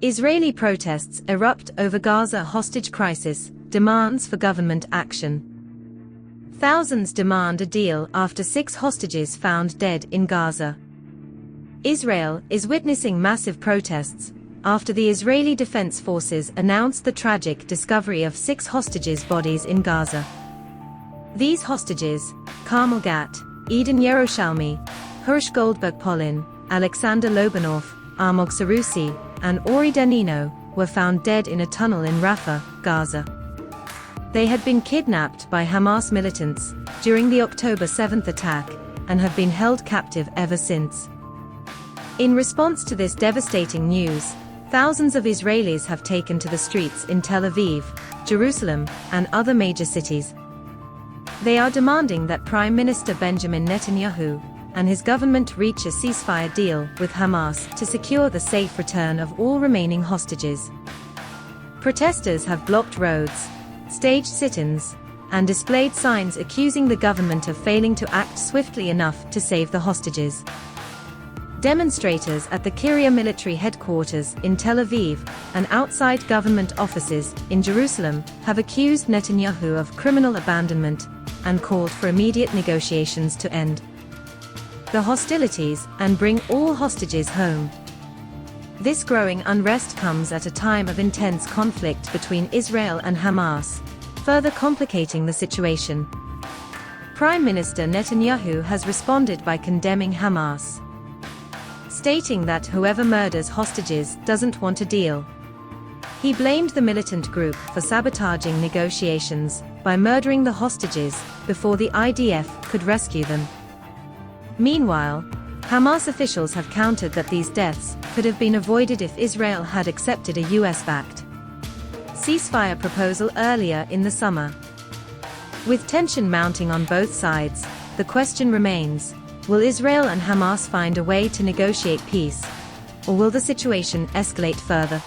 Israeli protests erupt over Gaza hostage crisis, demands for government action. Thousands demand a deal after 6 hostages found dead in Gaza. Israel is witnessing massive protests after the Israeli Defense Forces announced the tragic discovery of 6 hostages' bodies in Gaza. These hostages, Carmel Gat, Eden Yerushalmi, Hirsch Goldberg-Polin, Alexander Lobanov, Almog Sarusi, and Ori Danino, were found dead in a tunnel in Rafah, Gaza. They had been kidnapped by Hamas militants during the October 7th attack and have been held captive ever since. In response to this devastating news, thousands of Israelis have taken to the streets in Tel Aviv, Jerusalem, and other major cities. They are demanding that Prime Minister Benjamin Netanyahu and his government reach a ceasefire deal with Hamas to secure the safe return of all remaining hostages. Protesters have blocked roads, staged sit-ins, and displayed signs accusing the government of failing to act swiftly enough to save the hostages. Demonstrators at the Kiryat military headquarters in Tel Aviv and outside government offices in Jerusalem have accused Netanyahu of criminal abandonment and called for immediate negotiations to end the hostilities and bring all hostages home. This growing unrest comes at a time of intense conflict between Israel and Hamas, further complicating the situation. Prime Minister Netanyahu has responded by condemning Hamas, stating that whoever murders hostages doesn't want a deal. He blamed the militant group for sabotaging negotiations by murdering the hostages before the IDF could rescue them. Meanwhile, Hamas officials have countered that these deaths could have been avoided if Israel had accepted a US-backed ceasefire proposal earlier in the summer. With tension mounting on both sides, the question remains: will Israel and Hamas find a way to negotiate peace, or will the situation escalate further?